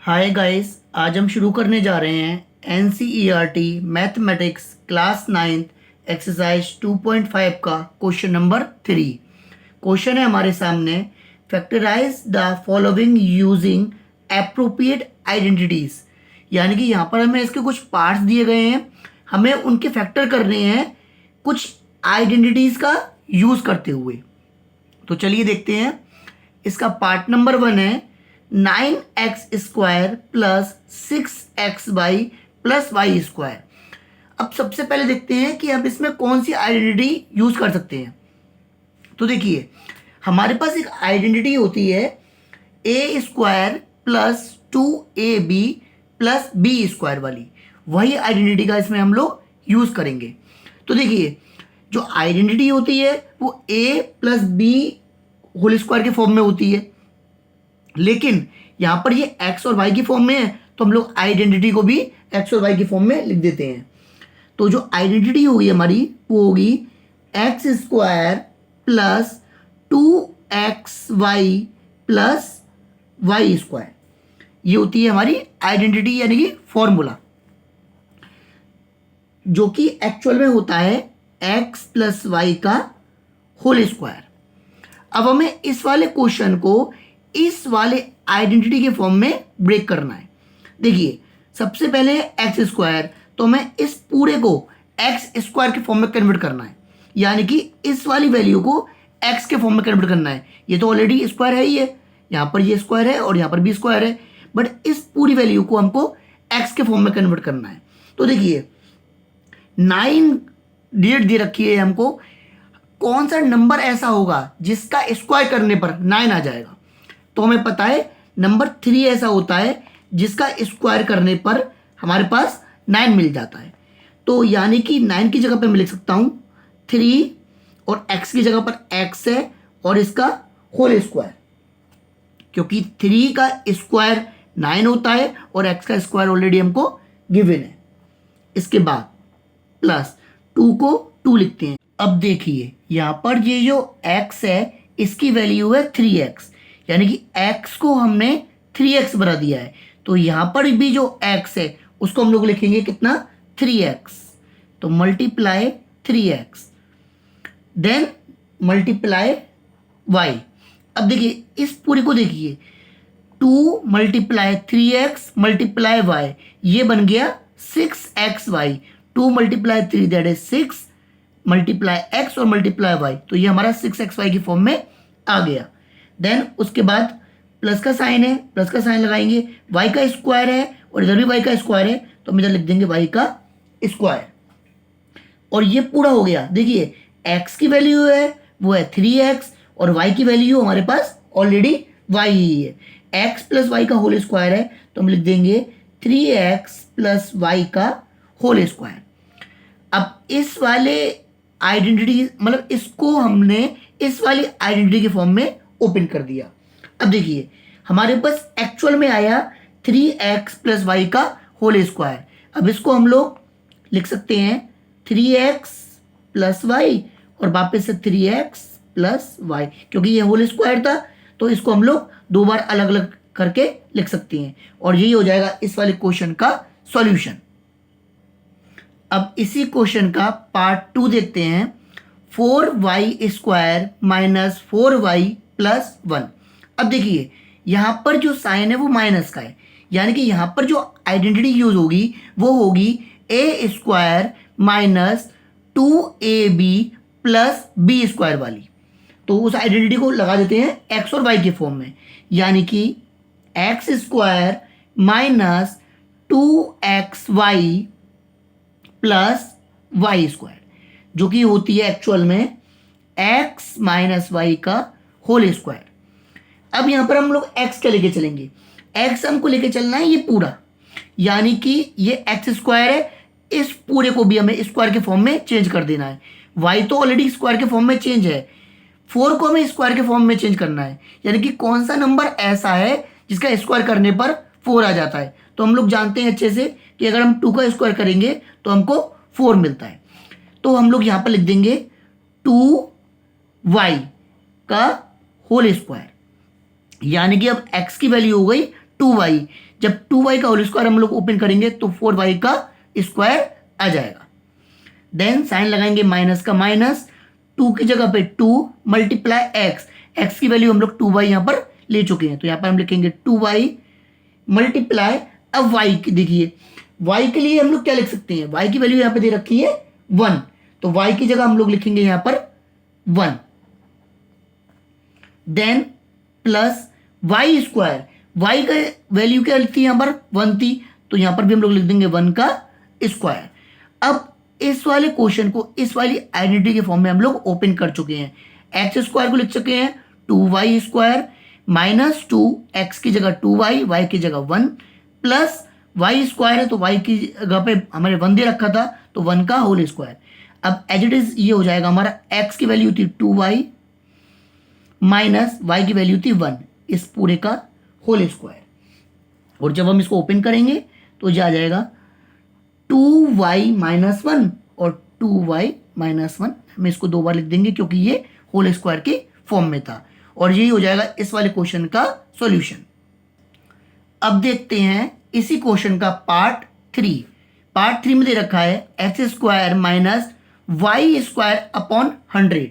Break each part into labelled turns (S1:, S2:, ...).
S1: Hi guys, आज हम शुरू करने जा रहे हैं NCERT mathematics class 9th exercise 2.5 का क्वेश्चन नंबर 3। क्वेश्चन है हमारे सामने, factorise the following using appropriate identities. यानी कि यहाँ पर हमें इसके कुछ पार्ट्स दिए गए हैं, हमें उनके फैक्टर करने हैं कुछ आइडेंटिटीज का यूज करते हुए। तो चलिए देखते हैं। इसका पार्ट नंबर 1 है 9x² plus 6xy plus Y square. अब सबसे पहले देखते हैं कि अब इसमें कौन सी आइडेंटिटी यूज कर सकते हैं। तो देखिए, हमारे पास एक आइडेंटिटी होती है a² plus 2ab plus b² वाली, वही आइडेंटिटी का इसमें हम लोग यूज करेंगे। तो देखिए, जो आइडेंटिटी होती है वो a plus b whole square के फॉर्म में होती है, लेकिन यहां पर ये x और y की फॉर्म में है, तो हम लोग आइडेंटिटी को भी x और y की फॉर्म में लिख देते हैं। तो जो आइडेंटिटी होगी हमारी वो होगी x² plus 2xy plus y²। ये होती है हमारी आइडेंटिटी, यानी कि फॉर्मूला, जो कि एक्चुअल में होता है x प्लस वाई का होल स्क्वायर। अब हमें इस वाले क्वेश्चन को इस वाले आइडेंटिटी के फॉर्म में ब्रेक करना है। देखिए, सबसे पहले x², तो हमें इस पूरे को x² के फॉर्म में कन्वर्ट करना है, यानी कि इस वाली वैल्यू को x के फॉर्म में कन्वर्ट करना है। ये तो ऑलरेडी स्क्वायर है ही है, यहाँ पर ये स्क्वायर है और यहाँ पर भी स्क्वायर है, बट इस पूरी वैल्यू को हमको x के फॉर्म में कन्वर्ट करना है। तो देखिए, 9 डिजिट दे रखी है हमको, कौन सा नंबर ऐसा होगा जिसका स्क्वायर करने पर 9 आ जाएगा। तो हमें पता है नंबर 3 ऐसा होता है जिसका स्क्वायर करने पर हमारे पास 9 मिल जाता है। तो यानी कि 9 की जगह पर मैं लिख सकता हूं 3, और x की जगह पर x है और इसका होल स्क्वायर, क्योंकि 3 का स्क्वायर 9 होता है और x का स्क्वायर ऑलरेडी हमको गिवन है। इसके बाद प्लस 2 को 2 लिखते हैं। अब देखिए, यहां पर ये जो x है इसकी वैल्यू है 3x, यानी कि x को हमने 3x बना दिया है। तो यहां पर भी जो x है उसको हम लोग लिखेंगे कितना, 3x। तो multiply 3x, then multiply y। अब देखिए, इस पूरी को देखिए, 2 मल्टीप्लाई 3x मल्टीप्लाई y, ये बन गया 6xy। 2 multiply 3 that is 6, multiply x और मल्टीप्लाई y, तो ये हमारा 6xy की फॉर्म में आ गया। देन उसके बाद प्लस का साइन है, प्लस का साइन लगाएंगे, y का स्क्वायर है और इधर भी y का स्क्वायर है, तो हम इधर लिख देंगे y का स्क्वायर। और ये पूरा हो गया। देखिए, x की वैल्यू है वो है 3x और y की वैल्यू हमारे पास ऑलरेडी y ही है। x प्लस वाई का होल स्क्वायर है, तो हम लिख देंगे 3x प्लस वाई का होल स्क्वायर। अब इस वाले आइडेंटिटी, मतलब इसको हमने इस वाली आइडेंटिटी के फॉर्म में ओपन कर दिया। अब देखिए, हमारे पास एक्चुअल में आया 3x प्लस वाई का होल स्क्वायर। अब इसको हम लोग लिख सकते हैं 3x प्लस वाई और वापस से 3x प्लस वाई, क्योंकि ये होल स्क्वायर था तो इसको हम लोग 2 बार अलग अलग करके लिख सकते हैं, और यही हो जाएगा इस वाले क्वेश्चन का सॉल्यूशन। अब इसी क्वेश्चन का पार्ट 2 देखते हैं, 4y² माइनस 4y प्लस 1। अब देखिए, यहां पर जो साइन है वो माइनस का है, यानी कि यहां पर जो आइडेंटिटी यूज होगी वो होगी a² minus 2ab plus b² वाली। तो उस आइडेंटिटी को लगा देते हैं x और y के फॉर्म में, यानी कि x² minus 2xy plus y², जो कि होती है एक्चुअल में x माइनस वाई का होल स्क्वायर। अब यहां पर हम लोग x क्या लेके चलेंगे, x हमको लेके चलना है ये पूरा, यानी कि ये x² है, इस पूरे को भी हमें स्क्वायर के फॉर्म में चेंज कर देना है। y तो ऑलरेडी स्क्वायर के फॉर्म में चेंज है, 4 को हमें स्क्वायर के फॉर्म में चेंज करना है, यानी कि कौन सा नंबर ऐसा है जिसका स्क्वायर करने पर 4 आ जाता है। तो हम लोग जानते हैं अच्छे से कि अगर हम 2 का स्क्वायर करेंगे तो हमको 4 मिलता है। तो हम लोग यहां पर लिख देंगे 2y का होल स्क्वायर, यानी कि अब x की वैल्यू हो गई 2y, जब 2y का होल स्क्वायर हम लोग ओपन करेंगे तो 4y का स्क्वायर आ जाएगा। देन साइन लगाएंगे माइनस का माइनस, 2 की जगह पे 2 मल्टीप्लाई x की वैल्यू हम लोग 2y यहां पर ले चुके हैं, तो यहां पर हम लिखेंगे 2y मल्टीप्लाई, अब y की देखिए y के लिए हम लोग क्या लिख सकते हैं, y की वैल्यू यहां पे दे रखी है 1, तो y की जगह हम लोग लिखेंगे यहां पर 1। Then plus y square, y का वैल्यू क्या थी यहां पर 1 थी, तो यहां पर भी हम लोग लिख देंगे 1 का स्क्वायर। अब इस वाले क्वेश्चन को इस वाली आइडेंटिटी के फॉर्म में हम लोग ओपन कर चुके हैं। एक्स स्क्वायर को लिख चुके हैं 2y स्क्वायर माइनस 2, एक्स की जगह 2y, y की जगह 1 प्लस y स्क्वायर है तो y की जगह पे हमारे 1 दे रखा था तो 1 का होल स्क्वायर। अब एज इट इज ये हो जाएगा हमारा x की वैल्यू थी 2y माइनस y की वैल्यू थी 1, इस पूरे का होल स्क्वायर। और जब हम इसको ओपन करेंगे तो ये आ जाएगा 2y माइनस 1 और 2y माइनस 1, हम इसको 2 बार लिख देंगे क्योंकि ये होल स्क्वायर के फॉर्म में था, और यही हो जाएगा इस वाले क्वेश्चन का सॉल्यूशन। अब देखते हैं इसी क्वेश्चन का पार्ट 3। पार्ट 3 में दे रखा है x square minus y square upon 100।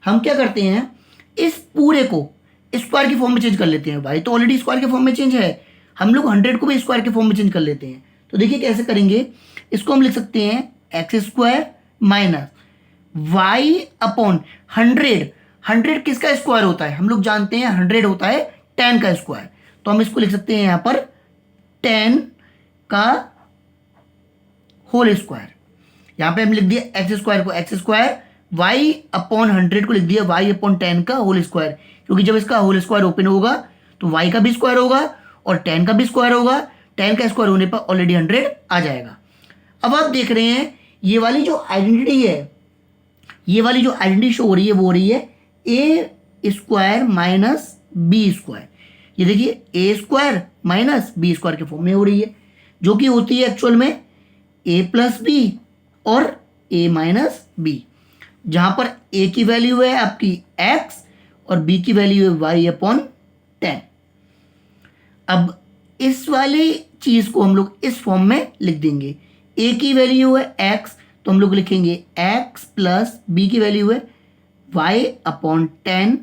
S1: हम क्या करते हैं, इस पूरे को स्क्वायर की फॉर्म में चेंज कर लेते हैं। वाई तो ऑलरेडी स्क्वायर के फॉर्म में चेंज है, हम लोग 100 को भी स्क्वायर के फॉर्म में चेंज कर लेते हैं। तो देखिए कैसे करेंगे, इसको हम लिख सकते हैं x square minus y upon 100। 100 किसका स्क्वायर होता है, हम लोग जानते हैं 100 होता है 10 का स्क्वायर, तो हम इसको लिख सकते हैं यहां पर 10 का होल स्क्वायर। यहां पे हम लिख दिया एक्स स्क्वायर को एक्स स्क्वायर, वाई अपॉन 100 को लिख दिया वाई अपॉन 10 का होल स्क्वायर, क्योंकि जब इसका होल स्क्वायर ओपन होगा तो वाई का भी स्क्वायर होगा और 10 का भी स्क्वायर होगा। 10 का स्क्वायर होने पर ऑलरेडी 100 आ जाएगा। अब आप देख रहे हैं ये वाली जो आइडेंटिटी है, ये वाली जो आइडेंटिटी शो हो रही है वो हो रही है ए स्क्वायर माइनस बी स्क्वायर। ये देखिए ए स्क्वायर माइनस बी स्क्वायर के फॉर्म में हो रही है, जो कि होती है एक्चुअल में ए प्लस बी और ए माइनस बी, जहां पर ए की वैल्यू है आपकी एक्स और बी की वैल्यू है वाई अपॉन 10। अब इस वाली चीज को हम लोग इस फॉर्म में लिख देंगे, ए की वैल्यू है एक्स तो हम लोग लिखेंगे एक्स प्लस बी की वैल्यू है वाई अपॉन 10,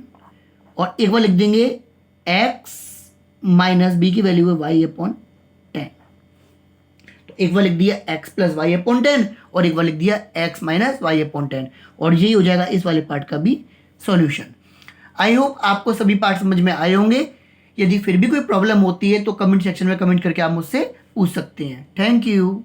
S1: और एक बार लिख देंगे एक्स माइनस बी की वैल्यू है वाई अपॉन 10। तो एक बार लिख दिया एक्स प्लस वाई अपॉन 10 और एक बार लिख दिया एक्स माइनस वाई अपॉन 10, और यही हो जाएगा इस वाले पार्ट का भी सॉल्यूशन। आई होप आपको सभी पार्ट समझ में आए होंगे। यदि फिर भी कोई प्रॉब्लम होती है तो कमेंट सेक्शन में कमेंट करके आप मुझसे पूछ सकते हैं। Thank you.